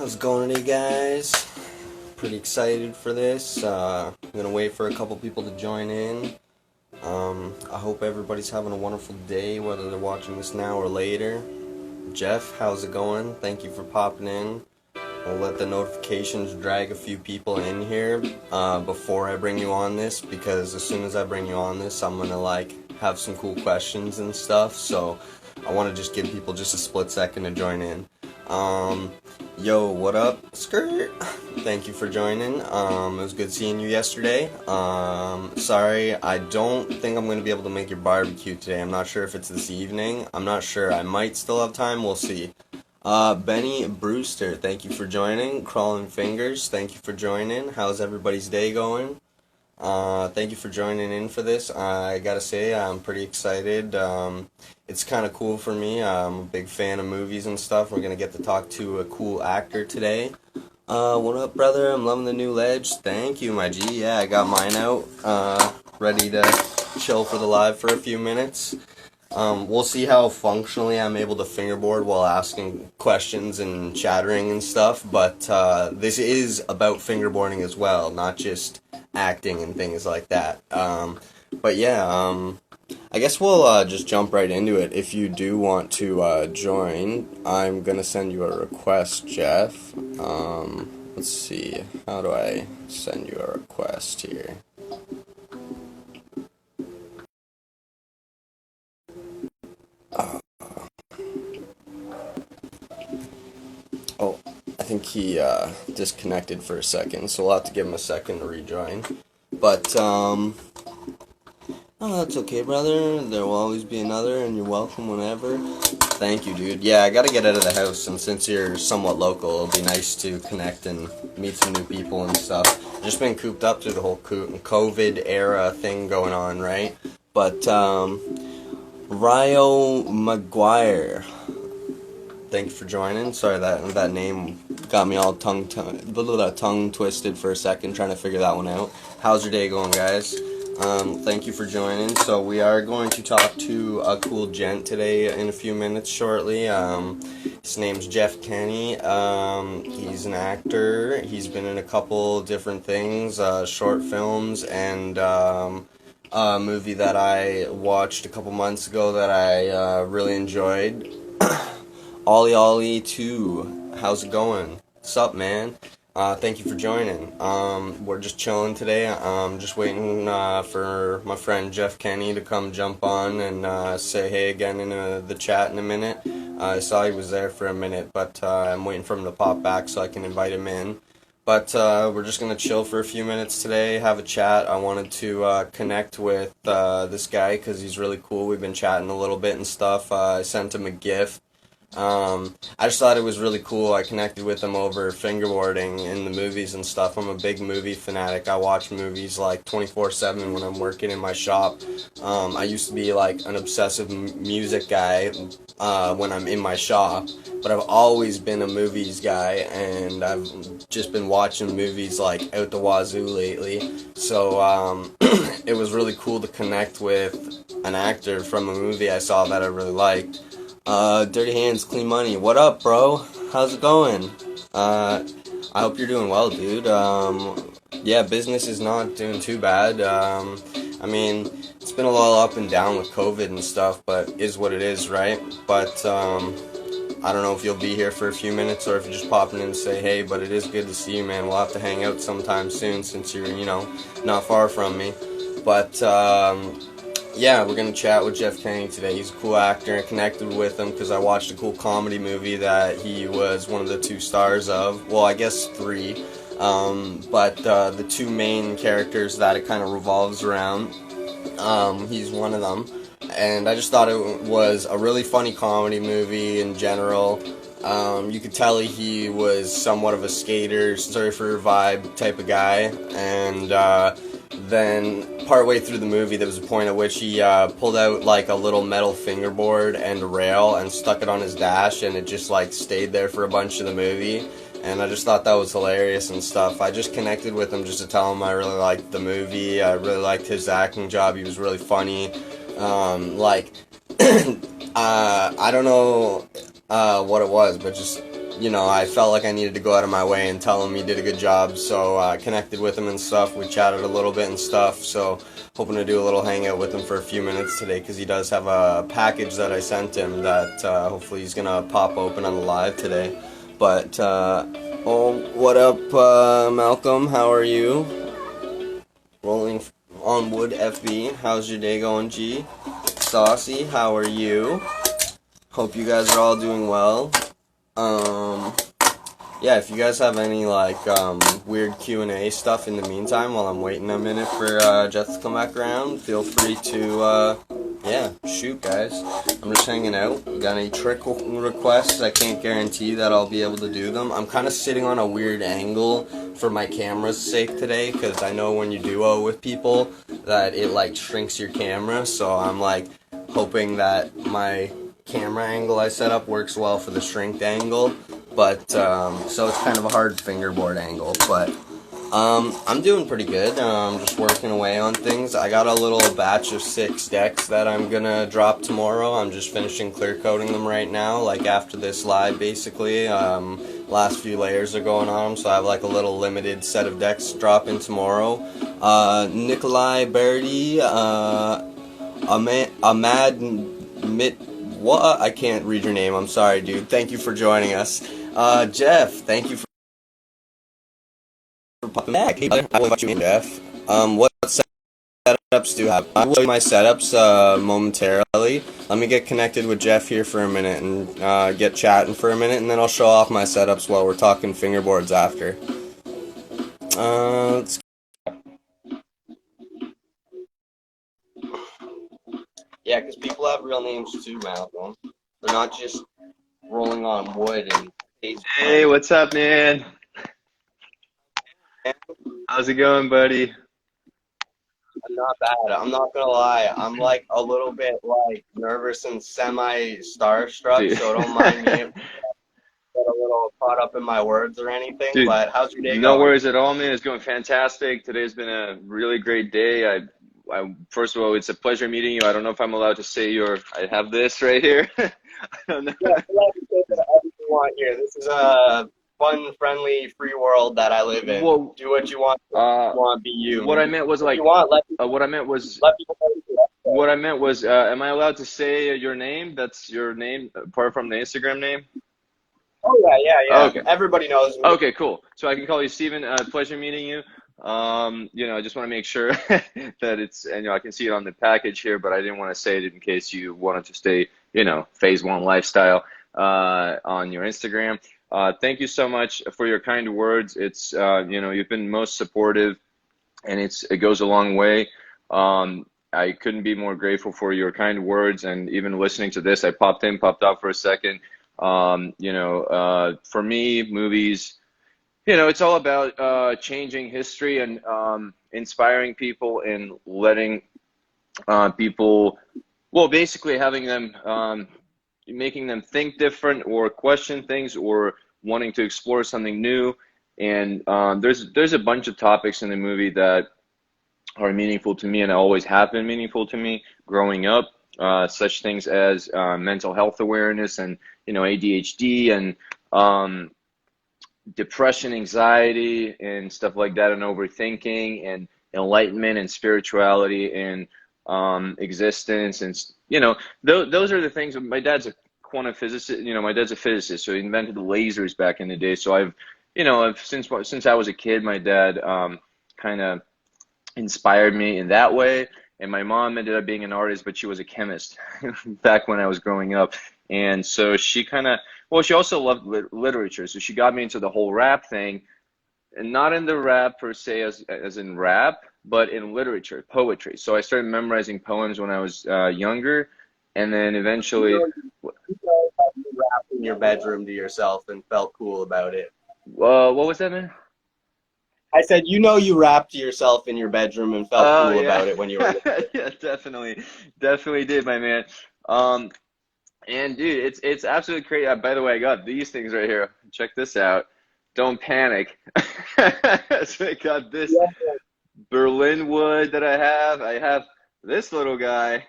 How's it going today, guys? Pretty excited for this. I'm gonna wait for a couple people to join in. I hope everybody's having a wonderful day, whether they're watching this now or later. Jeff, how's it going? Thank you for popping in. I'll let the notifications drag a few people in here before I bring you on this, because as soon as I bring you on this, I'm gonna have some cool questions and stuff. So I want to just give people just a split second to join in. Yo, what up, Skirt? Thank you for joining. It was good seeing you yesterday. Sorry, I don't think I'm going to be able to make your barbecue today. I'm not sure if it's this evening. I'm not sure. I might still have time. We'll see. Benny Brewster, thank you for joining. Crawling Fingers, thank you for joining. How's everybody's day going? Thank you for joining in for this. I gotta say, I'm pretty excited. It's kind of cool for me. I'm a big fan of movies and stuff. We're gonna get to talk to a cool actor today. What up, brother? I'm loving the new ledge. Thank you, my G. Yeah, I got mine out. Ready to chill for the live for a few minutes. We'll see how functionally I'm able to fingerboard while asking questions and chattering and stuff, but this is about fingerboarding as well, not just acting and things like that. But yeah, I guess we'll just jump right into it. If you do want to join, I'm going to send you a request, Jeff. Let's see, how do I send you a request here? Oh, I think he disconnected for a second, so we'll have to give him a second to rejoin. But, oh, that's okay, brother. There will always be another, and you're welcome whenever. Thank you, dude. Yeah, I gotta get out of the house, and since you're somewhat local, it'll be nice to connect and meet some new people and stuff. Just been cooped up through the whole COVID era thing going on, right? But, Ryo Maguire, thank you for joining. Sorry, that name got me all tongue twisted for a second, trying to figure that one out. How's your day going, guys? Thank you for joining. So we are going to talk to a cool gent today in a few minutes shortly. His name's Jeff Kenny. He's an actor. He's been in a couple different things, short films, and a movie that I watched a couple months ago that I really enjoyed. Ollie Ollie 2. How's it going? What's up, man? Thank you for joining. We're just chilling today. Just waiting for my friend Jeff Kenny to come jump on and say hey again in the chat in a minute. I saw he was there for a minute, but I'm waiting for him to pop back so I can invite him in. But we're just going to chill for a few minutes today, have a chat. I wanted to connect with this guy because he's really cool. We've been chatting a little bit and stuff. I sent him a gift. I just thought it was really cool. I connected with him over fingerboarding in the movies and stuff. I'm a big movie fanatic. I watch movies like 24/7 when I'm working in my shop. I used to be like an obsessive music guy when I'm in my shop, but I've always been a movies guy, and I've just been watching movies like out the wazoo lately. So it was really cool to connect with an actor from a movie I saw that I really liked. Dirty Hands, Clean Money. What up, bro? How's it going? I hope you're doing well, dude. Yeah, business is not doing too bad. I mean, it's been a little up and down with COVID and stuff, but is what it is, right? But, I don't know if you'll be here for a few minutes or if you're just popping in to say hey, but it is good to see you, man. We'll have to hang out sometime soon since you're, not far from me. But, yeah, we're going to chat with Jeff Kenny today. He's a cool actor. I connected with him because I watched a cool comedy movie that he was one of the 2 stars of. Well, I guess 3. But the 2 main characters that it kind of revolves around, he's one of them. And I just thought it was a really funny comedy movie in general. You could tell he was somewhat of a skater, surfer vibe type of guy. And then partway through the movie there was a point at which he pulled out like a little metal fingerboard and a rail and stuck it on his dash, and it just like stayed there for a bunch of the movie, and I just thought that was hilarious and stuff. I just connected with him just to tell him I really liked the movie. I really liked his acting job. He was really funny. I don't know what it was, but just you know, I felt like I needed to go out of my way and tell him he did a good job. So I connected with him and stuff. We chatted a little bit and stuff. So hoping to do a little hangout with him for a few minutes today because he does have a package that I sent him that hopefully he's gonna pop open on the live today. But oh, what up, Malcolm? How are you? Rolling on wood, FB. How's your day going, G? Saucy, how are you? Hope you guys are all doing well. Um, yeah, if you guys have any like weird Q&A stuff in the meantime while I'm waiting a minute for Jeff to come back around, feel free to yeah, shoot, guys. I'm just hanging out. You got any trick requests? I can't guarantee that I'll be able to do them. I'm kind of sitting on a weird angle for my camera's sake today because I know when you duo with people that it like shrinks your camera, so I'm like hoping that my camera angle I set up works well for the shrinked angle, but so it's kind of a hard fingerboard angle, but I'm doing pretty good. I'm just working away on things. I got a little batch of 6 decks that I'm gonna drop tomorrow. I'm just finishing clear coating them right now, like after this live basically. Last few layers are going on them, so I have like a little limited set of decks dropping tomorrow. Nikolai Berdy, Ahmad Mit, what? I can't read your name. I'm sorry, dude. Thank you for joining us. Jeff, thank you for popping back. Hey, brother. I will invite you in, Jeff. What setups do you have? I will show you my setups momentarily. Let me get connected with Jeff here for a minute and get chatting for a minute, and then I'll show off my setups while we're talking fingerboards after. Let's. Yeah, because people have real names too, Malcolm. They're not just rolling on wood and. Hey, what's up, man? How's it going, buddy? I'm not bad. I'm not gonna lie. I'm like a little bit like nervous and semi-starstruck, Dude. so don't mind me if I get a little caught up in my words or anything. Dude, but how's your day no going? worries at all, man. It's going fantastic. Today's been a really great day. First of all, it's a pleasure meeting you. I don't know if I'm allowed to say I have this right here. I don't know. Yeah, you're allowed to say whatever you want here. This is a fun, friendly, free world that I live in. Well, Do what you want. Be you. What I meant was like, you want, what I meant was, let people know. what I meant was, am I allowed to say your name? That's your name, apart from the Instagram name? Oh yeah. Okay. Everybody knows me. Okay, cool. So I can call you Steven. Pleasure meeting you. I just want to make sure that it's, and I can see it on the package here, but I didn't want to say it in case you wanted to stay, phase 1 lifestyle on your Instagram. Thank you so much for your kind words. It's, you've been most supportive, and it goes a long way. I couldn't be more grateful for your kind words, and even listening to this, I popped out for a second. For me, movies, it's all about changing history and inspiring people and letting people, well, basically having them, making them think different or question things or wanting to explore something new. And there's a bunch of topics in the movie that are meaningful to me and always have been meaningful to me growing up. Such things as mental health awareness and ADHD and depression, anxiety, and stuff like that, and overthinking, and enlightenment, and spirituality, and existence, and those are the things. My dad's a quantum physicist. My dad's a physicist, so he invented the lasers back in the day. So I've since I was a kid, my dad kind of inspired me in that way. And my mom ended up being an artist, but she was a chemist back when I was growing up. And so she she also loved literature. So she got me into the whole rap thing, and not in the rap per se as in rap, but in literature, poetry. So I started memorizing poems when I was younger, and then eventually. You rap in your bedroom to yourself and felt cool about it. What was that, man? I said, you rapped to yourself in your bedroom and felt cool about it when you were. Yeah, definitely did, my man. And dude, it's absolutely crazy. By the way, I got these things right here. Check this out. Don't panic. So I got this Berlin wood that I have. I have this little guy.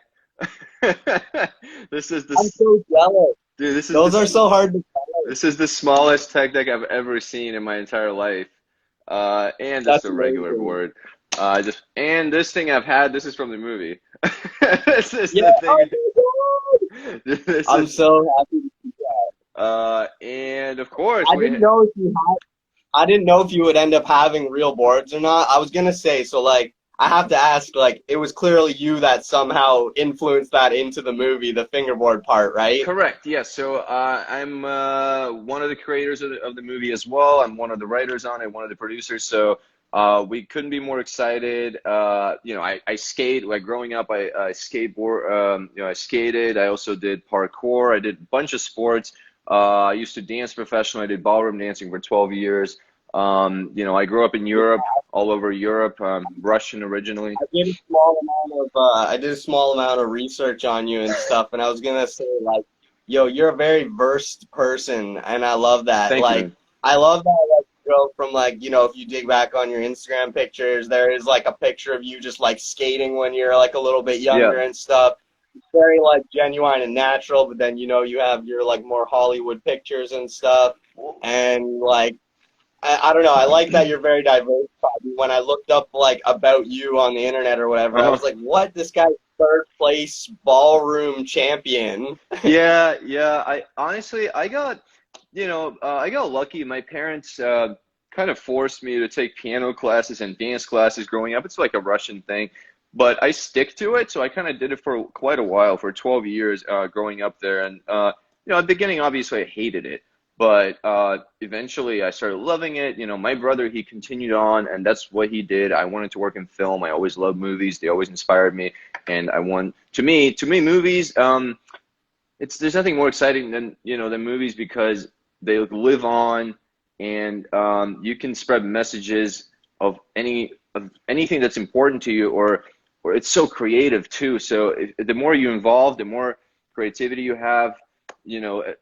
This is the. I'm so jealous. Dude, those are so hard to find. This is the smallest tech deck I've ever seen in my entire life. And just That's a regular amazing. board. And this thing I've had, this is from the movie. This is Yeah. the Oh thing. my God. This I'm is so happy. and of course I we didn't know if you had. I didn't know if you would end up having real boards or not. I was gonna say, so like, I have to ask, like, it was clearly you that somehow influenced that into the movie, the fingerboard part, right? correct, yes. So I'm one of the creators of the movie as well. I'm one of the writers on it, one of the producers. So we couldn't be more excited. I skate. Like growing up, I skateboard. I skated. I also did parkour. I did a bunch of sports. I used to dance professionally. I did ballroom dancing for 12 years. I grew up in Europe, all over Europe. Russian originally. I did a small amount of research on you and stuff, and I was gonna say like, yo, you're a very versed person, and I love that. Thank you, Like, man. I love that like you go from like, if you dig back on your Instagram pictures, there is like a picture of you just like skating when you're like a little bit Yeah. younger and stuff. Very like genuine and natural, but then you have your like more Hollywood pictures and stuff, and like I don't know. I like that you're very diverse. When I looked up like about you on the internet or whatever, I Uh-huh. was like, "What? This guy's third place ballroom champion." Yeah, yeah. I honestly, I got lucky. My parents kind of forced me to take piano classes and dance classes growing up. It's like a Russian thing, but I stick to it. So I kind of did it for quite a while, for 12 years, growing up there. And at the beginning, obviously, I hated it, but eventually, I started loving it. My brother, he continued on, and that's what he did. I wanted to work in film. I always loved movies. They always inspired me, and I want to me, movies. It's there's nothing more exciting than than movies because they live on, and you can spread messages of anything that's important to you, or it's so creative too. So the more you involve, the more creativity you have.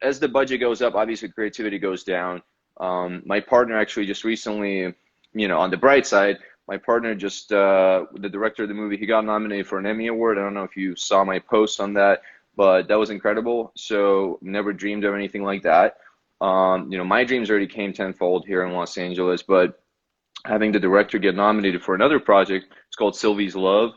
As the budget goes up, obviously creativity goes down. My partner actually just recently, on the bright side, my partner just the director of the movie, he got nominated for an Emmy Award. I don't know if you saw my post on that, but that was incredible. So never dreamed of anything like that. My dreams already came tenfold here in Los Angeles, but having the director get nominated for another project, it's called Sylvie's Love.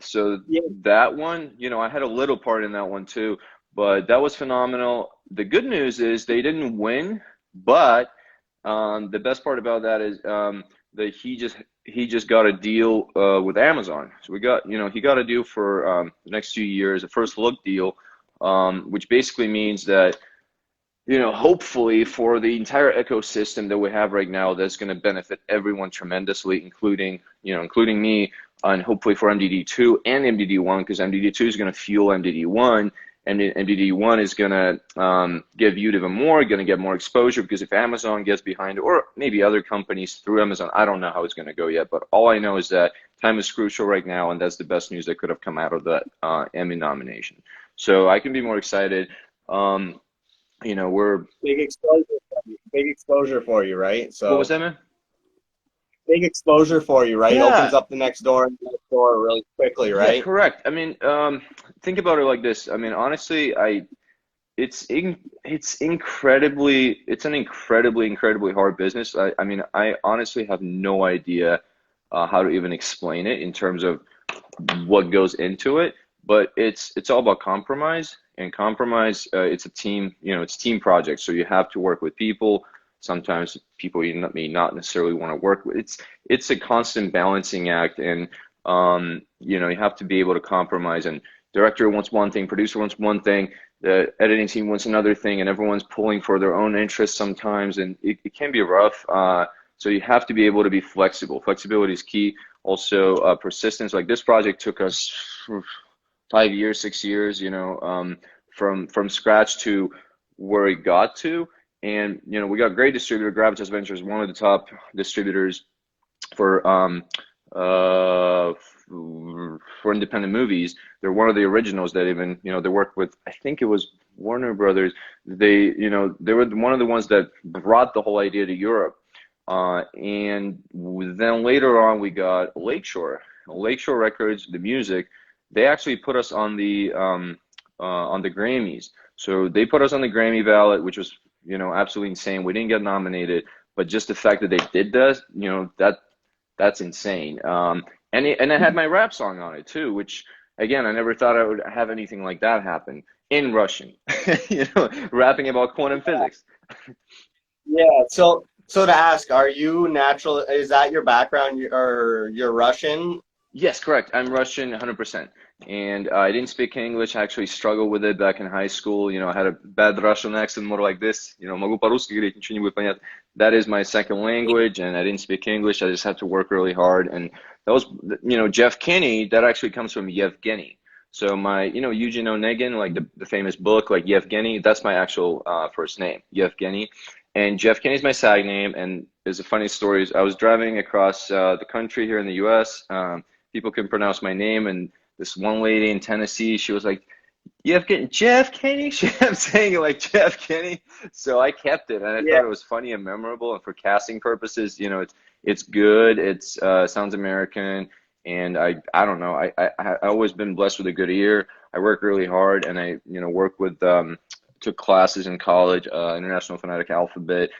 So Yeah. that one, I had a little part in that one too, but that was phenomenal. The good news is they didn't win, but the best part about that is that he just got a deal with Amazon. So he got a deal for the next 2 years, a first look deal, which basically means that hopefully for the entire ecosystem that we have right now, that's going to benefit everyone tremendously, including me, and hopefully for MDD2 and MDD1, because MDD2 is going to fuel MDD1, and MDD1 is going to get viewed even more, going to get more exposure, because if Amazon gets behind it, or maybe other companies through Amazon, I don't know how it's going to go yet, but all I know is that time is crucial right now, and that's the best news that could have come out of that Emmy nomination. So I can be more excited. Um, we're Big exposure, big exposure for you, right? What was So that, man? big exposure for you, right? Yeah, Opens up the next door and the next door really quickly, yeah, right? correct. I mean, think about it like this. I mean, honestly, it's an incredibly hard business. I mean, I honestly have no idea how to even explain it in terms of what goes into it, but it's all about compromise, and compromise, it's a team, it's team project, so you have to work with people. Sometimes people you may not necessarily want to work with. It's a constant balancing act, and you have to be able to compromise, and director wants one thing, producer wants one thing, the editing team wants another thing, and everyone's pulling for their own interests sometimes, and it can be rough. So you have to be able to be flexible. Flexibility is key. Also, persistence. Like this project took us 5 years, 6 years, from scratch to where it got to. And we got a great distributor. Gravitas Ventures, one of the top distributors for uh, for independent movies. They're one of the originals that even they worked with. I think it was Warner Brothers. They were one of the ones that brought the whole idea to Europe. And then later on, we got Lakeshore Records, the music. They actually put us on the Grammys. So they put us on the Grammy ballot, which was absolutely insane. We didn't get nominated, but just the fact that they did this, that's insane. And I had my rap song on it too, which again, I never thought I would have anything like that happen in Russian, rapping about quantum physics. Yeah. So to ask, are you natural? Is that your background, or you're Russian? Yes, correct. I'm Russian 100%. And I didn't speak English. I actually struggled with it back in high school. I had a bad Russian accent, more like this. Могу по-русски говорить, ничего не будет понятно. That is my second language, and I didn't speak English. I just had to work really hard. And that was, Jeff Kinney, that actually comes from Yevgeny. So my, Eugene Onegin, like the famous book, like Yevgeny, that's my actual first name, Yevgeny. And Jeff Kinney's my SAG name. And there's a funny story. I was driving across the country here in the U.S. People can pronounce my name, and this one lady in Tennessee, she was like, Jeff Kenny? She kept saying it like Jeff Kenny. So I kept it, and I Yeah. thought it was funny and memorable. And for casting purposes, it's good. It's sounds American, and I don't know. I always been blessed with a good ear. I work really hard, and I work with took classes in college, International Phonetic Alphabet.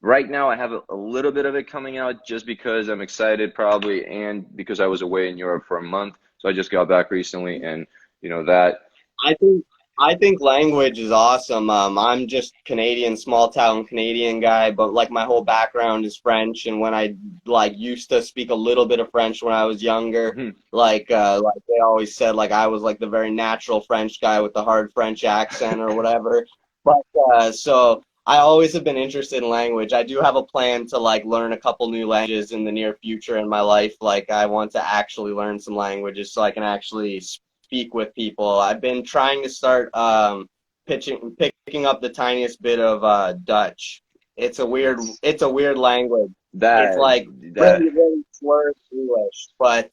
Right now, I have a little bit of it coming out just because I'm excited, probably, and because I was away in Europe for a month. So I just got back recently, and that. I think I think language is awesome. I'm just Canadian, small town Canadian guy, but like my whole background is French. And when I like used to speak a little bit of French when I was younger, Mhm. like they always said, like I was like the very natural French guy with the hard French accent or whatever. But so I always have been interested in language. I do have a plan to like learn a couple new languages in the near future in my life. Like I want to actually learn some languages so I can actually speak with people. I've been trying to start picking up the tiniest bit of Dutch. It's a weird language. It's That like that really slurred English, but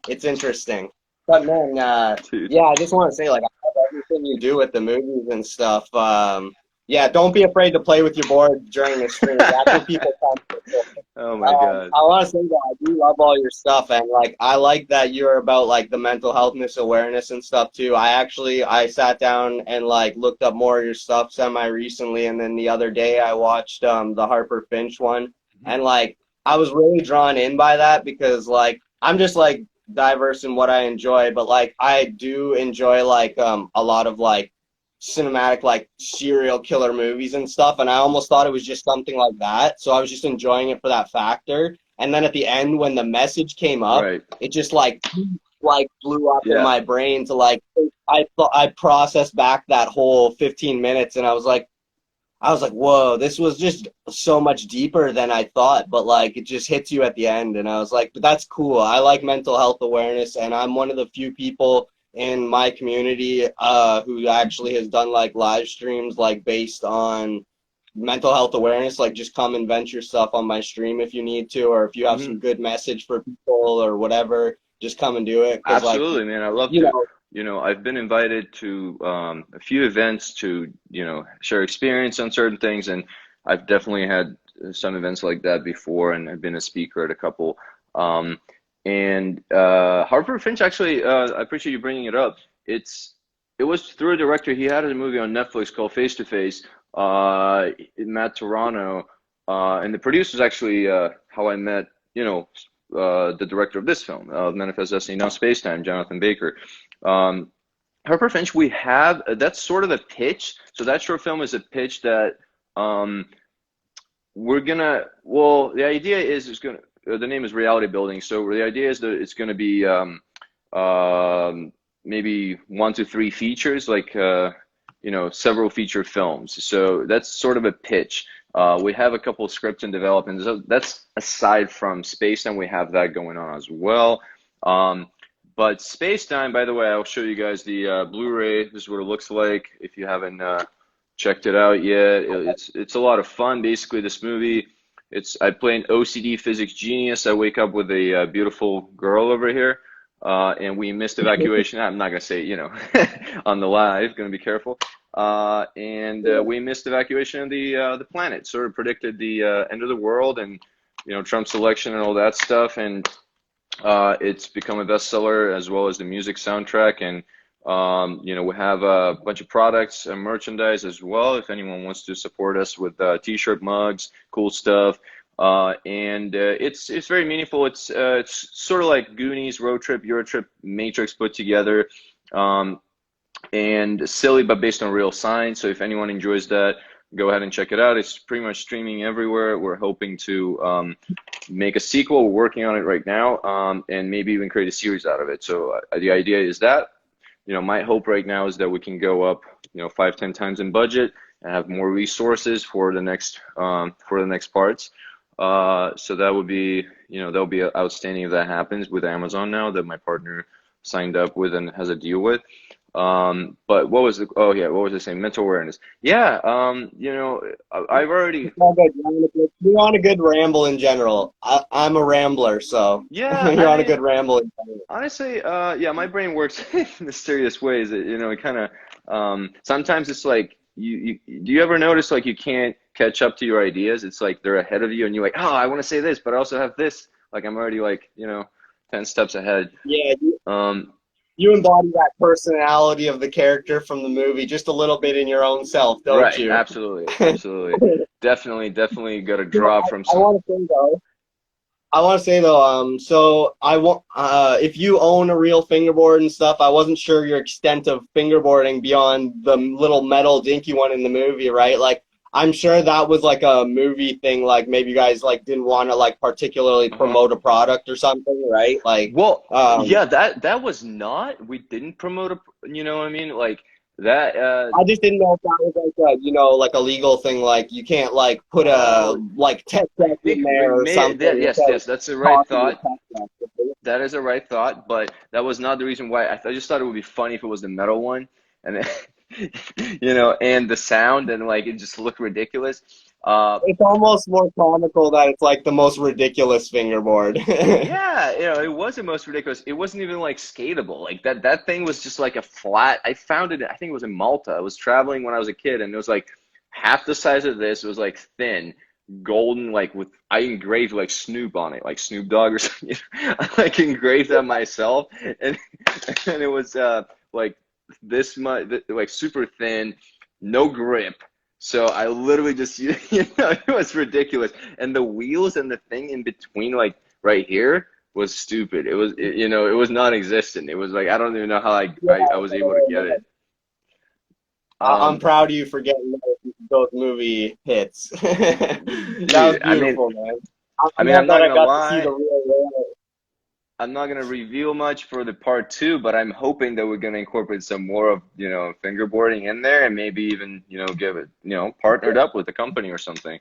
it's interesting. But man, dude. yeah, I just want to say like I love everything you do with the movies and stuff. Yeah, don't be afraid to play with your board during the stream. That's what people come for. Oh my God. I want to say that I do love all your stuff, and like I like that you're about like the mental healthness awareness and stuff too. I sat down and like looked up more of your stuff semi recently, and then the other day I watched the Harper Finch one, and like I was really drawn in by that because like I'm just like diverse in what I enjoy, but like I do enjoy like a lot of like cinematic like serial killer movies and stuff, and I almost thought it was just something like that, so I was just enjoying it for that factor. And then at the end when the message came up, Right. it just like blew up in Yeah. my brain to like I thought I processed back that whole 15 minutes, and I was like, whoa, this was just so much deeper than I thought, but like it just hits you at the end. And I was like, but that's cool. I like mental health awareness, and I'm one of the few people in my community who actually has done like live streams like based on mental health awareness. Like just come and vent your stuff on my stream if you need to, or if you have Hmm. some good message for people or whatever, just come and do it. Because like, Absolutely, man. I love you to. know, I've been invited to a few events to, share experience on certain things, and I've definitely had some events like that before, and I've been a speaker at a couple. Um, and Harper Finch, actually, I appreciate you bringing it up. It was through a director. He had a movie on Netflix called Face to Face, Matt Toronto, and the producer was actually how I met, the director of this film, Manifest Destiny, now Spacetime, Jonathan Baker. Um, Harper Finch, we have that's sort of the pitch. So that short film is a pitch that um, we're gonna. Well, the idea is it's gonna. The name is Reality Building. So the idea is that it's gonna be maybe 1 to 3 features, like several feature films. So that's sort of a pitch. We have a couple of scripts in development. So that's aside from Space Time, we have that going on as well. Um, but Space Time, by the way, I'll show you guys the Blu-ray. This is what it looks like if you haven't checked it out yet. It's a lot of fun. Basically, this movie, I play an OCD physics genius. I wake up with a beautiful girl over here, and we missed evacuation. I'm not gonna say on the live. Gonna be careful. And we missed evacuation of the planet. Sort of predicted the end of the world and Trump's election and all that stuff. And it's become a bestseller as well as the music soundtrack. And You know, we have a bunch of products and merchandise as well. If anyone wants to support us with t-shirt, mugs, cool stuff. It's very meaningful. It's sort of like Goonies, Road Trip, Eurotrip, Matrix put together. Um, and silly but based on real science. So if anyone enjoys that, go ahead and check it out. It's pretty much streaming everywhere. We're hoping to make a sequel. We're working on it right now, and maybe even create a series out of it. So the idea is that, you know, my hope right now is that we can go up, you know, 5, 10 times in budget and have more resources for the next parts. So that would be, you know, that would be outstanding if that happens with Amazon now that my partner signed up with and has a deal with. But what was oh yeah, what was I saying? Mental awareness. Yeah, you know, I've already, It's all good. You're on a good ramble in general. I'm a rambler, so yeah, I you're on a mean, good ramble in general. honestly, yeah, my brain works in mysterious ways. You know, it kind of, sometimes it's like, do you ever notice like you can't catch up to your ideas? It's like they're ahead of you and you're like, oh, I want to say this, but I also have this. Like I'm already like, you know, 10 steps ahead. Yeah, Um, you embody that personality of the character from the movie just a little bit in your own self, don't right, you? absolutely, absolutely. Definitely got to You know, draw from I some. want to say though. I want to say though, so I want, if you own a real fingerboard and stuff, I wasn't sure your extent of fingerboarding beyond the little metal dinky one in the movie, right? Like, I'm sure that was like a movie thing, like maybe you guys like didn't want to like particularly Uh-huh. promote a product or something, right? Like, Well, um, yeah, that was not. We didn't promote a, you know what I mean? Like that. I just didn't know if that was like a, like a legal thing, like you can't like put a Oh, like tech I deck in think we there or made that. something Yes, without yes, that's the right talking to thought. tech deck. That is a right thought, but that was not the reason why. I just thought it would be funny if it was the metal one, and then, you know, and the sound, and like it just looked ridiculous. It's almost more comical that it's like the most ridiculous fingerboard. Yeah, you know, it was the most ridiculous. It wasn't even like skatable. Like that thing was just like a flat. I found it, I think it was in Malta. I was traveling when I was a kid and it was like half the size of this. It was like thin, golden, like with I engraved like Snoop on it, like Snoop Dogg or something. I like engraved that myself and and it was like this much, like super thin, no grip. So I literally just you know, it was ridiculous. And the wheels and the thing in between like right here was stupid. You know, it was non-existent. It was like I don't even know how Yeah, I was able to get it. I'm Um, proud of you for getting those movie hits. That was dude, beautiful, man. I I'm mean, I'm glad not that I gonna got to see lie. the real world. I'm not gonna reveal much for the part two, but I'm hoping that we're gonna incorporate some more of, you know, fingerboarding in there, and maybe even, you know, give it, you know, partnered up with a company or something.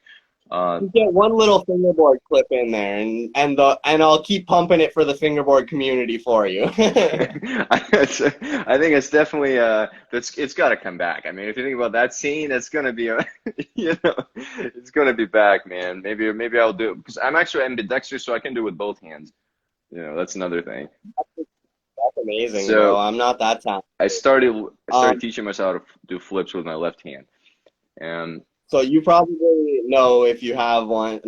Uh, You get one little fingerboard clip in there, and I'll keep pumping it for the fingerboard community for you. I think it's definitely it's got to come back. I mean, if you think about that scene, it's gonna be a, you know, it's gonna be back, man. Maybe I'll do it because I'm actually ambidextrous, so I can do it with both hands. You know, that's another thing. That's amazing, bro. So I'm not that talented. I started Um, teaching myself how to do flips with my left hand, and So you probably know if you have one,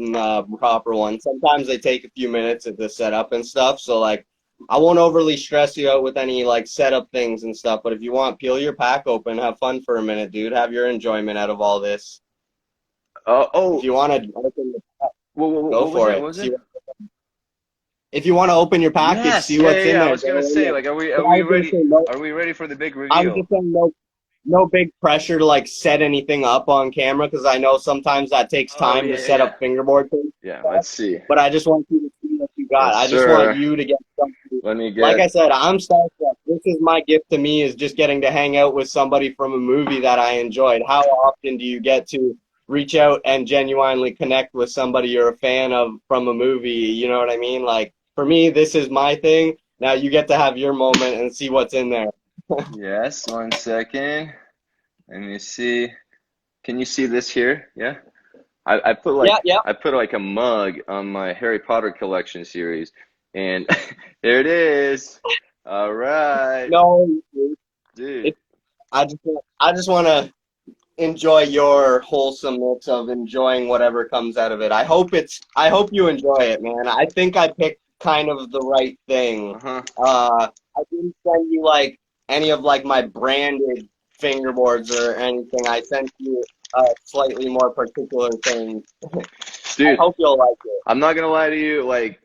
proper one. Sometimes they take a few minutes to set up and stuff. So like, I won't overly stress you out with any like setup things and stuff. But if you want, peel your pack open, have fun for a minute, dude. Have your enjoyment out of all this. If oh, you want to open, go what was for it? What it. was it? If you want to open your package, Yes, see yeah, yeah, what's in yeah. I there. was gonna Go in say, there. like, But I was gonna say no. Are we ready for the big I was reveal? just saying no big pressure to like set anything up on camera because I know sometimes that takes Oh time to yeah, set yeah, up fingerboard things. yeah. Let's see. But I just want you to see what you got. Yes, I just want sir. you to get something. Let me Like get. I said, I'm starstruck. This is my gift to me is just getting to hang out with somebody from a movie that I enjoyed. How often do you get to reach out and genuinely connect with somebody you're a fan of from a movie? You know what I mean? Like for me, this is my thing. Now you get to have your moment and see what's in there. Yes, 1 second. Let me see. Can you see this here? Yeah. I put Yeah, like yeah. I put like a mug on my Harry Potter collection series, and there it is. All right, No, dude. it, I just want to enjoy your wholesomeness of enjoying whatever comes out of it. I hope you enjoy it, man. I think I picked kind of the right thing. Uh-huh. I didn't send you like any of like my branded fingerboards or anything. I sent you slightly more particular things. I Dude, hope you'll like it. I'm not gonna lie to you, like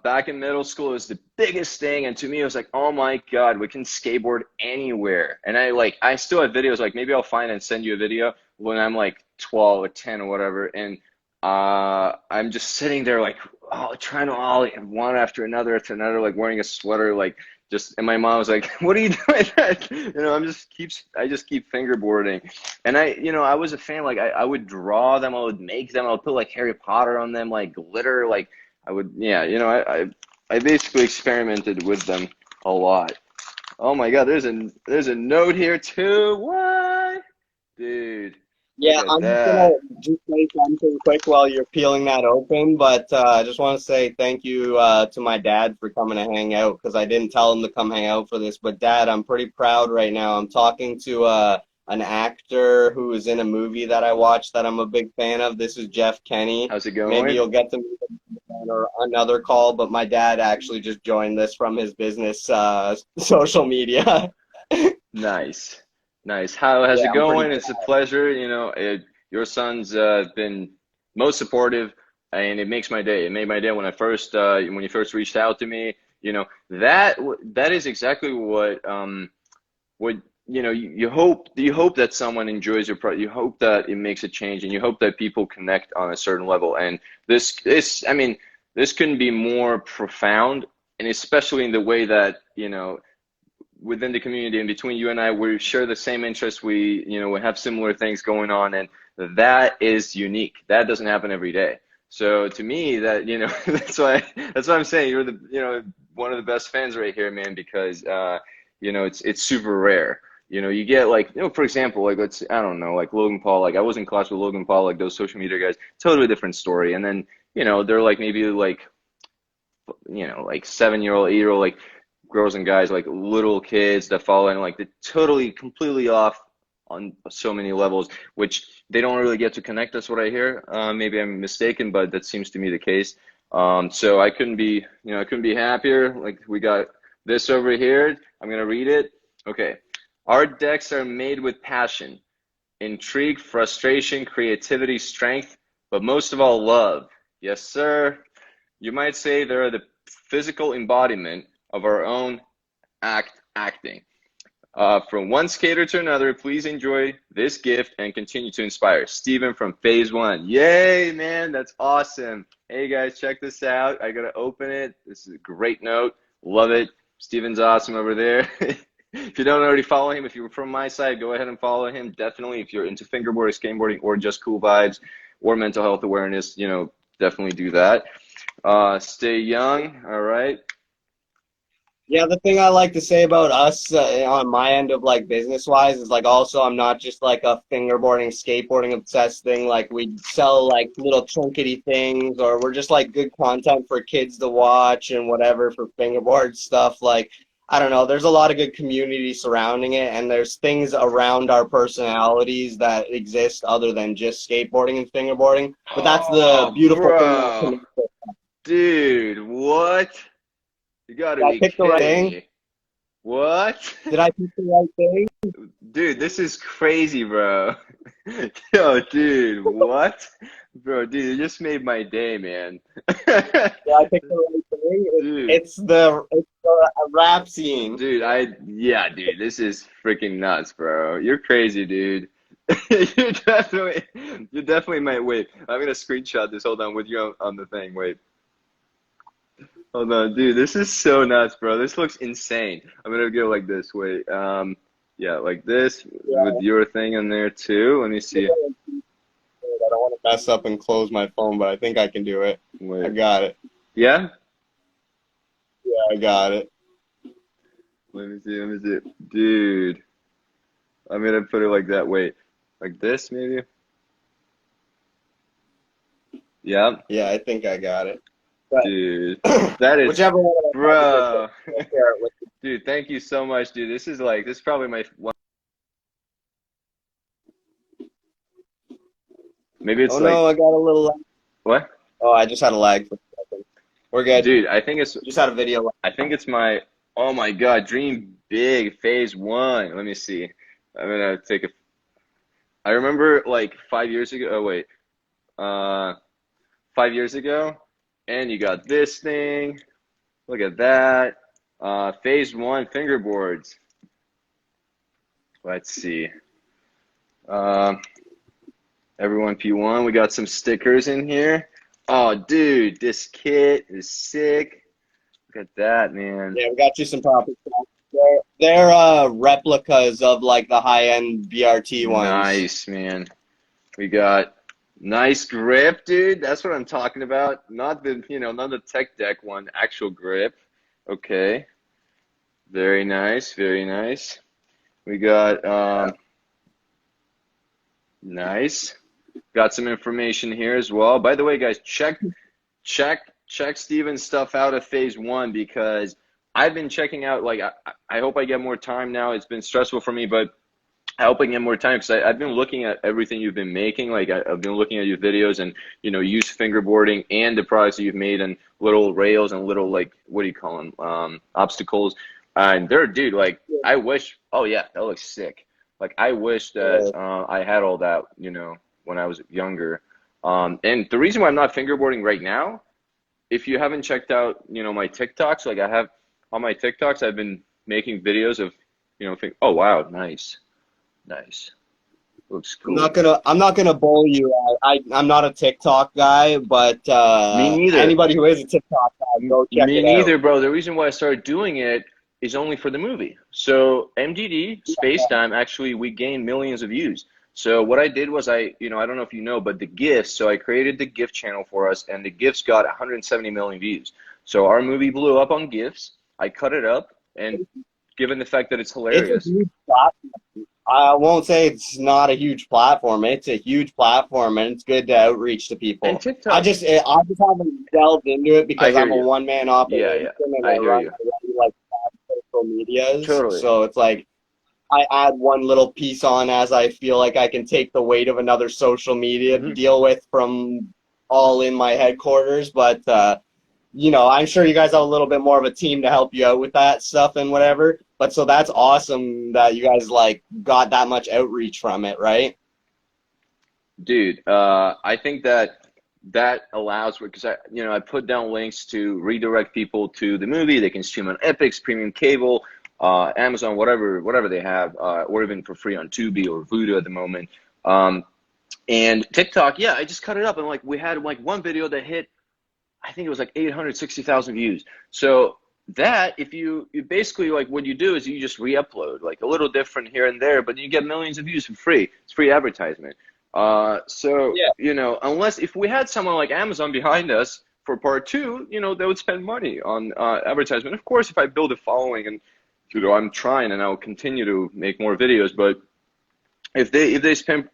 back in middle school it was the biggest thing, and to me it was like, oh my God, we can skateboard anywhere. And I still have videos, like maybe I'll find and send you a video when I'm like 12 or 10 or whatever, and I'm just sitting there like, oh, trying to ollie and one after another, like wearing a sweater, like just, and my mom was like, what are you doing? I just keep fingerboarding. And I was a fan, like I would draw them, I would make them, I would put like Harry Potter on them, like glitter, like I would, yeah, I basically experimented with them a lot. Oh my God, there's a note here too. What? Dude, look Yeah, at I'm just gonna that. just say something quick while you're peeling that open, but I just want to say thank you to my dad for coming to hang out because I didn't tell him to come hang out for this. But Dad, I'm pretty proud right now. I'm talking to an actor who is in a movie that I watched that I'm a big fan of. This is Jeff Kenny. How's it Maybe going? you'll get to meet him on another call, but my dad actually just joined this from his business social media. Nice. Nice. How has Yeah, it I'm pretty going? It's a pleasure. Your son's been most supportive, and it makes my day. It made my day when when you first reached out to me. That is exactly what you hope that someone enjoys your product. You hope that it makes a change, and you hope that people connect on a certain level. And I mean, this couldn't be more profound, and especially in the way that within the community and between you and I, we share the same interests. We have similar things going on, and that is unique. That doesn't happen every day. So to me, that that's why I'm saying you're the one of the best fans right here, man, because it's super rare. You get like, for example, like I don't know, like Logan Paul, like I was in class with Logan Paul, like those social media guys, totally different story. And then, they're like maybe like 7-year-old, 8-year-old, like girls and guys, like little kids that fall in, like they're totally, completely off on so many levels, which they don't really get to connect. That's what I hear. Maybe I'm mistaken, but that seems to me the case. So I couldn't be happier. Like we got this over here. I'm gonna read it. Okay. Art decks are made with passion, intrigue, frustration, creativity, strength, but most of all, love. Yes, sir. You might say they're the physical embodiment of our own acting. From one skater to another, please enjoy this gift and continue to inspire. Steven from Phase One. Yay, man, that's awesome. Hey guys, check this out. I gotta open it. This is a great note. Love it. Steven's awesome over there. If you don't already follow him, if you're from my side, go ahead and follow him. Definitely, if you're into fingerboarding, skateboarding, or just cool vibes or mental health awareness, definitely do that. Stay young. All right. Yeah, the thing I like to say about us on my end of like business wise is like also I'm not just like a fingerboarding, skateboarding obsessed thing. Like we sell like little trinkety things, or we're just like good content for kids to watch and whatever for fingerboard stuff. Like I don't know, there's a lot of good community surrounding it, and there's things around our personalities that exist other than just skateboarding and fingerboarding. But that's the Oh, beautiful thing that bro. connects us. Dude, what? You gotta Did I be pick the right kidding thing? me. What? Did I pick the right thing? Dude, this is crazy, bro. Yo, dude, what? Bro, dude, you just made my day, man. Yeah, I picked the right thing. Dude, It's the rap scene. dude, yeah, dude, this is freaking nuts, bro. You're crazy, dude. You definitely might, wait. I'm gonna screenshot this. Hold on, with you on the thing. Wait. Hold on, dude. This is so nuts, bro. This looks insane. I'm gonna go like this. Wait. Yeah, like this with Yeah, your thing in there too. Let me see. I don't want to mess up and close my phone, but I think I can do it. I Wait. got it. Yeah? Yeah, I got it. Let me see. Let me see. Dude, I'm gonna put it like that. Wait. Like this, maybe? Yeah. Yeah, I think I got it. But Dude, that is, whichever one I find a good bro. picture, I'll share it with you. Dude, thank you so much, dude. This is probably my one. Maybe it's Oh like, no, I got a little lag. what? Oh, I just had a lag for a second. We're good. Dude, I think it's Just had a video lag. I think it's my, oh my God, dream big phase one. Let me see. I'm gonna take a. I remember like 5 years ago. Oh wait, 5 years ago, and you got this thing. Look at that. Phase one fingerboards. Let's see. Everyone P1. We got some stickers in here. Oh, dude, this kit is sick. Look at that, man. Yeah, we got you some proper stuff. They're replicas of like the high-end BRT ones. Nice, man. We got nice grip, dude. That's what I'm talking about. Not the, not the tech deck one, actual grip. Okay. Very nice, very nice. We got nice. Got some information here as well. By the way, guys, check Steven's stuff out of phase one, because I've been checking out, like, I hope I get more time now. It's been stressful for me, but I hope I get more time, because I've been looking at everything you've been making. Like, I've been looking at your videos and, use fingerboarding and the products that you've made, and little rails and little, like, what do you call them? Obstacles. And they're, dude, like, I wish, oh yeah, that looks sick. Like, I wish that I had all that, when I was younger. And the reason why I'm not fingerboarding right now, if you haven't checked out, my TikToks, like, I have on my TikToks, I've been making videos of, oh wow, nice. Looks cool. I'm not gonna bowl you. I'm not a TikTok guy, but Me neither. Anybody who is a TikTok guy, go check it out. Me neither, bro. The reason why I started doing it is only for the movie. So MGD, Spacetime, actually, we gained millions of views. So what I did was I don't know if you know, but the GIFs, so I created the GIF channel for us, and the GIFs got 170 million views. So our movie blew up on GIFs. I cut it up, and given the fact that it's hilarious. It's a huge platform. I won't say it's not a huge platform. It's a huge platform, and it's good to outreach to people. And TikTok. I just haven't delved into it because I'm a one-man operation. Yeah. And I hear you. I run like social medias. Totally. So it's like I add one little piece on as I feel like I can take the weight of another social media to deal with from all in my headquarters. But, I'm sure you guys have a little bit more of a team to help you out with that stuff and whatever. But so that's awesome that you guys like got that much outreach from it, right? Dude, I think that allows, because I put down links to redirect people to the movie. They can stream on Epix, Premium Cable, Amazon, whatever they have, or even for free on Tubi or Vudu at the moment. And TikTok, yeah, I just cut it up, and like we had like one video that hit, I think it was like 860,000 views. So that, if you basically, like, what you do is you just re-upload, like a little different here and there, but you get millions of views for free. It's free advertisement. So yeah. Unless if we had someone like Amazon behind us for part two, they would spend money on advertisement. Of course, if I build a following, and I'm trying, and I'll continue to make more videos, but if they spend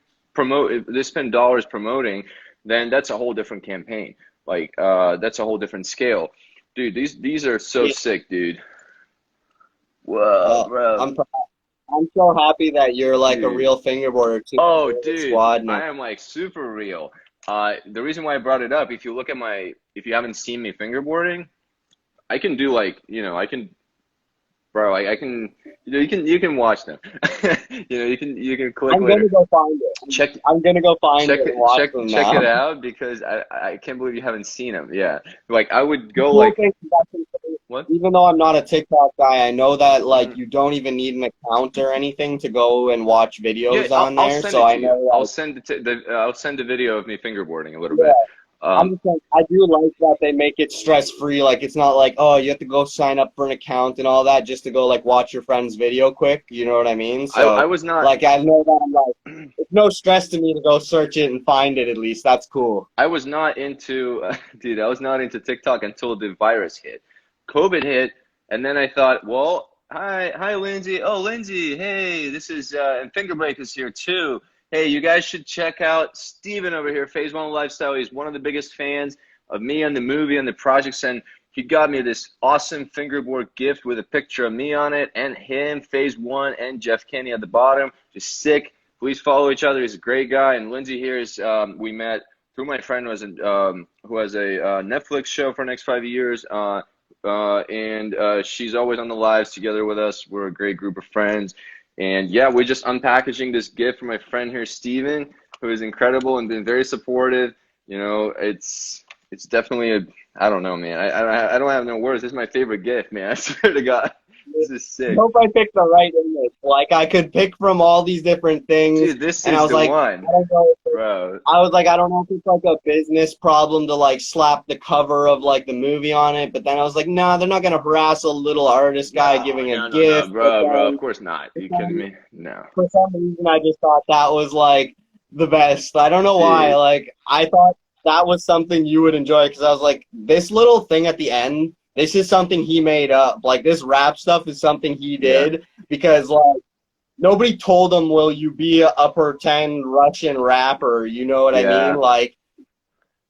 dollars promoting, then that's a whole different campaign. Like, that's a whole different scale. Dude, these are so sick, dude. Whoa, bro. I'm so happy that you're like a real fingerboarder too. Oh, dude, squad now. I am like super real. The reason why I brought it up, if you haven't seen me fingerboarding, I can do like, I can, bro, I can, you can watch them. You can click. I'm gonna go find it. I'm gonna go find it and watch them now. Check it out, because I can't believe you haven't seen them. Yeah, like I would go like. What? Even though I'm not a TikTok guy, I know that like you don't even need an account or anything to go and watch videos on there. So I know I'll send the video of me fingerboarding a little bit. I'm just saying, I do like that they make it stress-free. Like, it's not like, oh, you have to go sign up for an account and all that just to go, like, watch your friend's video quick. You know what I mean? So, I was not... Like, I know that I'm like, it's no stress to me to go search it and find it, at least. That's cool. I was not into... dude, I was not into TikTok until the virus hit. COVID hit, and then I thought, well, hi, Lindsay. Oh, Lindsay, hey, this is... and Fingerbreak is here, too. Hey, you guys should check out Steven over here, Phase One Lifestyle. He's one of the biggest fans of me and the movie and the projects, and he got me this awesome fingerboard gift with a picture of me on it and him, Phase One, and Jeff Kenny at the bottom. Just sick. Please follow each other. He's a great guy. And Lindsay here is, we met through my friend who has a Netflix show for the next 5 years. and she's always on the lives together with us. We're a great group of friends. And yeah, we're just unpackaging this gift from my friend here, Steven, who is incredible and been very supportive. You know, it's definitely a, I don't know, man. I don't have no words. This is my favorite gift, man. I swear to God. This is I sick. hope I picked the right image. Like I could pick from all these different things, Dude, this and I is was the like, one, I don't know. bro. I was like, I don't know if it's like a business problem to like slap the cover of like the movie on it, but then I was like, nah, they're not gonna harass a little artist guy No, giving a no, no, no, gift. But bro. Of then, course not. but You kidding then me? No. for some reason, I just thought that was like the best. I don't know why. Dude. Like I thought that was something you would enjoy because I was like, this little thing at the end. This is something he made up. Like this rap stuff is something he Yeah. did because like nobody told him, "Will you be a pretend Russian rapper?" You know what I mean? Yeah. Like,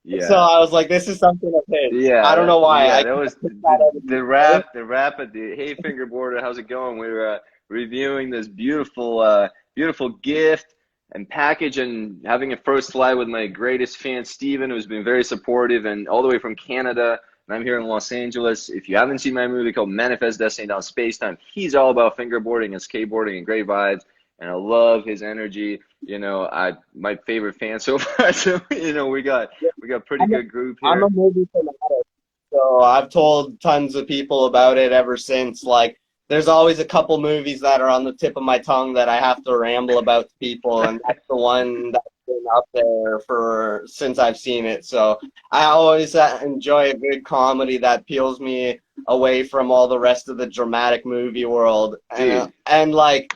so Yeah. I was like, "This is something of his." I don't Yeah, know why. yeah, I that can't was pick that out of the you, right? rap at the Hey Fingerboarder. How's it going? We were reviewing this beautiful beautiful gift and package and having a first flight with my greatest fan Steven, who's been very supportive and all the way from Canada. And I'm here in Los Angeles. If you haven't seen my movie called Manifest Destiny Down Space Time, he's all about fingerboarding and skateboarding and great vibes. And I love his energy. You know, I my favorite fan so far. So you know, we got a pretty I'm a, good group I'm a here. movie fanatic, so I've told tons of people about it ever since. Like, there's always a couple movies that are on the tip of my tongue that I have to ramble about to people, and that's the one that's been up there for since I've seen it. So I always enjoy a good comedy that peels me away from all the rest of the dramatic movie world, Dude, and like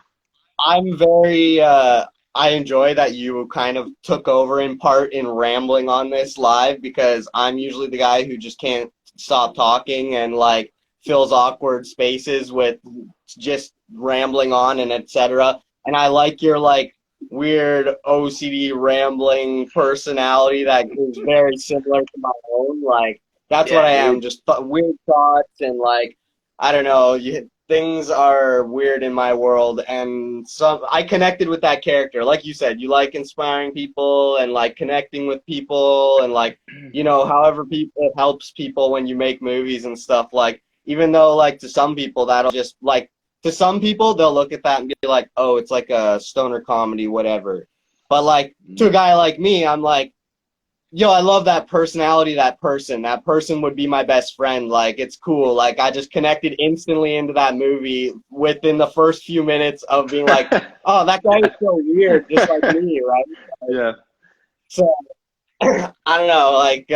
I'm very I enjoy that you kind of took over in part in rambling on this live because I'm usually the guy who just can't stop talking and like fills awkward spaces with just rambling on and etc. And I like your like weird OCD rambling personality that is very similar to my own. Like that's what yeah, I am, dude. just weird thoughts and like I don't know, things are weird in my world and some I connected with that character. Like you said, you like inspiring people and like connecting with people and like however people it helps people when you make movies and stuff like even though like to some people that'll just like to some people they'll look at that and be like, "Oh, it's like a stoner comedy whatever." But like to a guy like me, I'm like, yo, I love that personality, that person. That person would be my best friend. Like, it's cool. Like, I just connected instantly into that movie within the first few minutes of being like, oh, that guy is so weird, just like me, right? Yeah. So, I don't know. Like,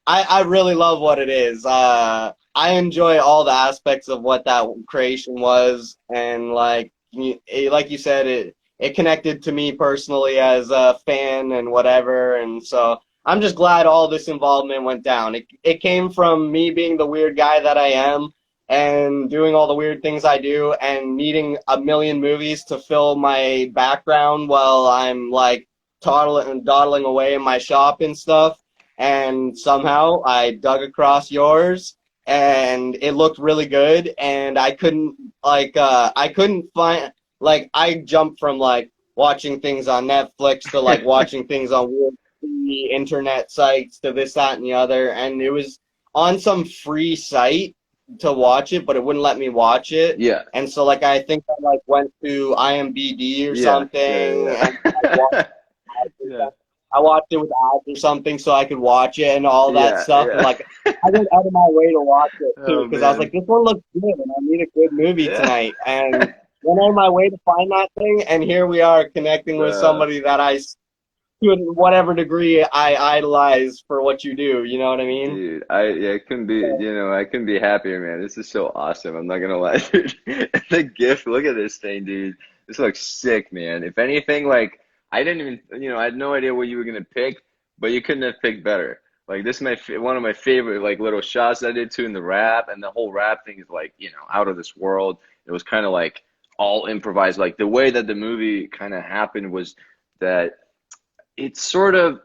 I really love what it is. I enjoy all the aspects of what that creation was. And, like you said, it connected to me personally as a fan and whatever. And so, I'm just glad all this involvement went down. It came from me being the weird guy that I am and doing all the weird things I do and needing a million movies to fill my background while I'm like dawdling away in my shop and stuff. And somehow I dug across yours and it looked really good and I couldn't find like I jumped from like watching things on Netflix to like watching things on weird the internet sites to this, that, and the other, and it was on some free site to watch it, but it wouldn't let me watch it. Yeah. And so, like, I think I like went to IMDb or Yeah. something, Yeah. and I watched, Yeah. Yeah. I watched it with ads or something, so I could watch it and all that Yeah. stuff. And Yeah. like, I went out of my way to watch it too, Oh because I was like, man. this one looks good, and I need a good movie Yeah. tonight. And went out of my way to find that thing, and here we are connecting with Uh, somebody that to whatever degree I idolize for what you do. You know what I mean? dude, I couldn't be, you know, I couldn't be happier, man. This is so awesome. I'm not gonna lie, dude. The gift, look at this thing, dude. This looks sick, man. If anything, like I didn't even, you know, I had no idea what you were gonna pick, but you couldn't have picked better. Like this is one of my favorite like little shots I did too in the rap, and the whole rap thing is like, you know, out of this world. It was kind of like all improvised. Like the way that the movie kind of happened was that it sort of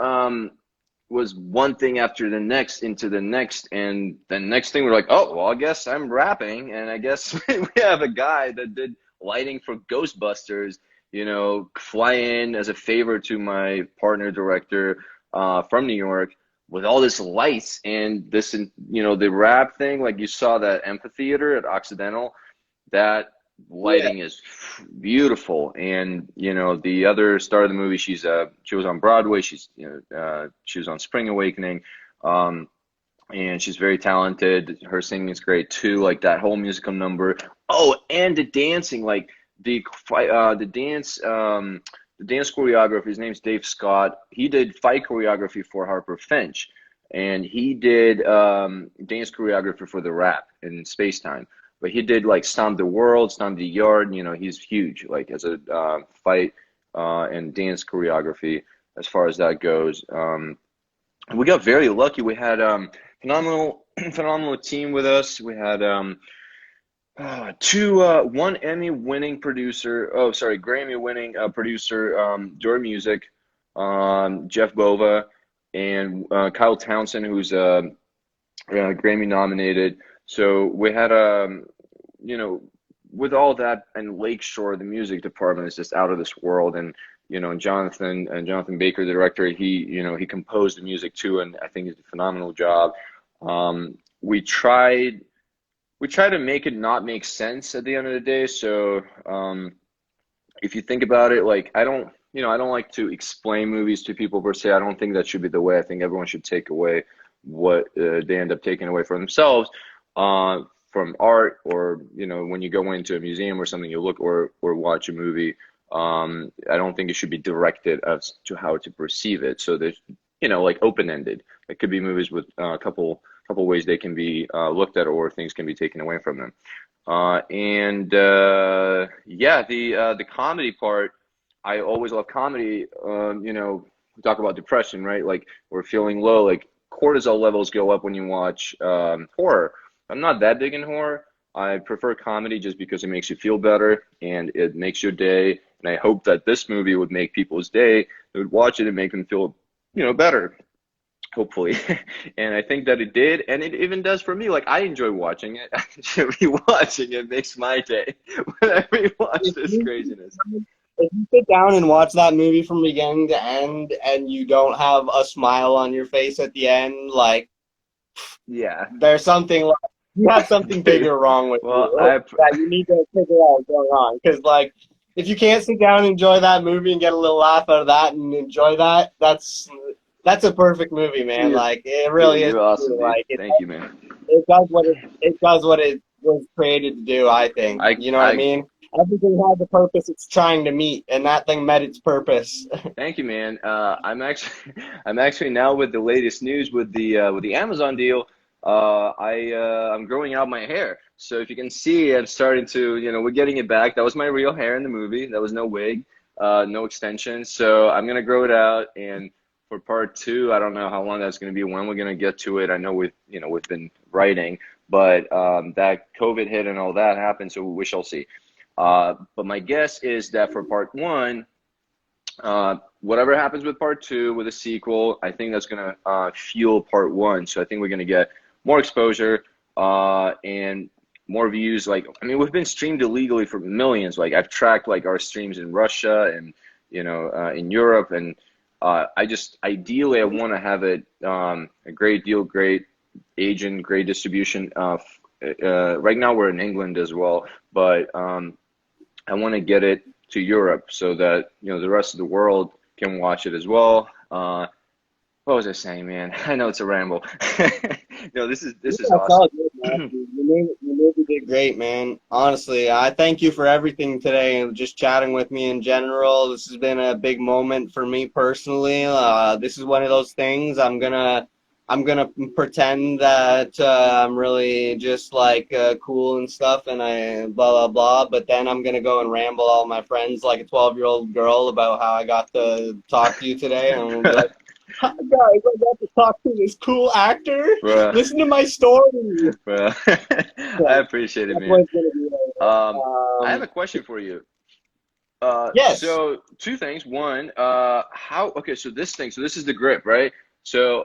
was one thing after the next into the next, and the next thing we're like, oh well, I guess I'm rapping, and I guess we have a guy that did lighting for Ghostbusters, you know, fly in as a favor to my partner director from New York, with all this lights and this, you know, the rap thing, like you saw that amphitheater at Occidental, that Yeah. lighting is beautiful. And you know, the other star of the movie, she was on Broadway. She was on Spring Awakening. Um, and she's very talented. Her singing is great too. Like that whole musical number. Oh, and the dancing, like the dance, the dance choreographer. His name's Dave Scott. He did fight choreography for Harper Finch, and he did dance choreography for the rap in Space Time. But he did like Stomp the World, Stomp the Yard. You know, he's huge, like as a fight and dance choreography as far as that goes. We got very lucky. We had phenomenal phenomenal team with us. We had one Emmy winning producer, oh sorry, Grammy winning producer, Joy Music, Jeff Bova, and Kyle Townsend, who's Grammy nominated. So we had you know, with all that, and Lakeshore, the music department is just out of this world. And you know, Jonathan Baker, the director, he composed the music too, and I think he did a phenomenal job. We tried to make it not make sense at the end of the day. So if you think about it, like I don't like to explain movies to people per se. I don't think that should be the way. I think everyone should take away what they end up taking away for themselves from art, or you know, when you go into a museum or something, you look or watch a movie. I don't think it should be directed as to how to perceive it. So there's, you know, like open-ended. It could be movies with a couple ways they can be looked at, or things can be taken away from them. Yeah, the comedy part. I always love comedy. You know, we talk about depression, right? Like we're feeling low, like cortisol levels go up when you watch horror. I'm not that big in horror. I prefer comedy just because it makes you feel better and it makes your day. And I hope that this movie would make people's day. They would watch it and make them feel, you know, better, hopefully. And I think that it did, and it even does for me. Like I enjoy watching it. I should be watching it. Makes my day whenever you watch this craziness. If you sit down and watch that movie from beginning to end and you don't have a smile on your face at the end, like Yeah. there's something like you have something bigger wrong with Well, you that you need to figure out what's going on. Because like if you can't sit down and enjoy that movie and get a little laugh out of that and enjoy that, that's a perfect movie, man. Like it really is. You're awesome, dude. Like Thank you, man. it does what it was created to do. I think. You know what I mean? Everything has a purpose it's trying to meet, and that thing met its purpose. Thank you, man. I'm actually now with the latest news with the Amazon deal. I'm growing out my hair. So if you can see, I'm starting to, you know, we're getting it back. That was my real hair in the movie. That was no wig, no extensions. So I'm gonna grow it out. And for part two, I don't know how long that's gonna be. When we're gonna get to it. I know we've been writing, but that COVID hit and all that happened. So we shall see. But my guess is that for part one, whatever happens with part two, with a sequel, I think that's going to fuel part one. So I think we're going to get more exposure and more views. Like, I mean, we've been streamed illegally for millions. Like, I've tracked like our streams in Russia and, you know, in Europe. And ideally, I want to have it a great deal, great agent, great distribution. Right now, we're in England as well, but I want to get it to Europe so that, you know, the rest of the world can watch it as well. What was I saying, man? I know it's a ramble. No, this is awesome. Good, man. You did great, man. Honestly, I thank you for everything today and just chatting with me in general. This has been a big moment for me personally. This is one of those things I'm gonna pretend that I'm really just like cool and stuff, and I blah blah blah. But then I'm gonna go and ramble all my friends like a 12-year-old girl about how I got to talk to you today, and I'm gonna be like, "Hi guys, I got to talk to this cool actor. Bruh. Listen to my story." Well, I appreciate it, That's man. what it's gonna be like. I have a question for you. Yes. So two things. One, okay, so this is the grip, right? So,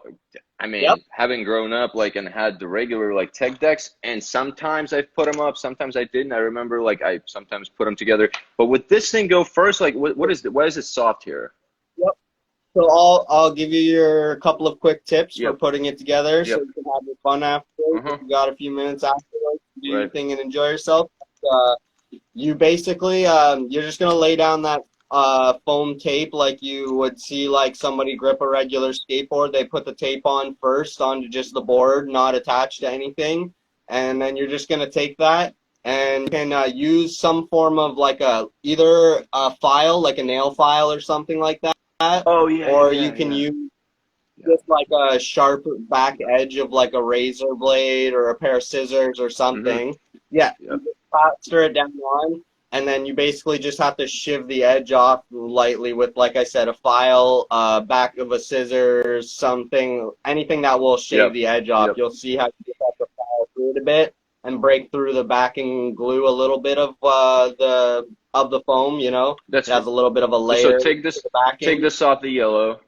I mean, Yep. having grown up like and had the regular like tech decks, and sometimes I've put them up, sometimes I didn't. I remember like I sometimes put them together. But would this thing go first? Like, why is it soft here? Yep. So I'll give you your couple of quick tips for Yep. putting it together, so Yep. you can have your fun afterwards. Uh-huh. If you got a few minutes afterwards to do your Right. thing and enjoy yourself. You basically you're just gonna lay down that foam tape like you would see like somebody grip a regular skateboard. They put the tape on first onto just the board, not attached to anything, and then you're just gonna take that and you can use some form of like either a file, like a nail file or something like that, Oh yeah, yeah, or you yeah, can yeah. use Yeah. just like a sharp back edge of like a razor blade or a pair of scissors or something. Yeah, Yep. you just stir it down on, and then you basically just have to shiv the edge off lightly with, like I said, a file, back of a scissors, something, anything that will shave Yep. the edge off. Yep. You'll see how you just have to file through it a bit and break through the backing glue a little bit of the foam. You know, That's it has a little bit of a so layer to the take backing. this off the yellow,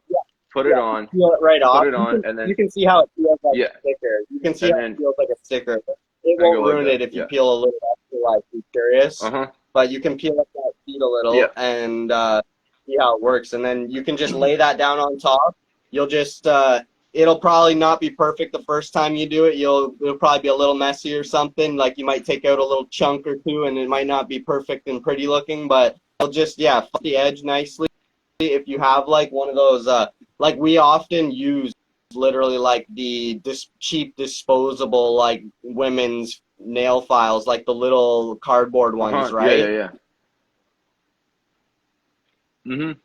put it Yeah, on, peel it right put off. it on, and then You can see how it feels like yeah, a sticker. You can see and how it then feels like a sticker. It I go won't like ruin that. it if you Yeah. peel a little extra, like, be curious. Uh-huh. But you can peel up that feet a Yeah. little and see how it works. And then you can just lay that down on top. You'll just it'll probably not be perfect the first time you do it. It'll probably be a little messy or something. Like you might take out a little chunk or two, and it might not be perfect and pretty looking. But you'll just flip the edge nicely. If you have like one of those, like we often use literally like the cheap disposable like women's nail files, like the little cardboard ones, Uh-huh. Yeah, yeah, right? yeah. Mm-hmm.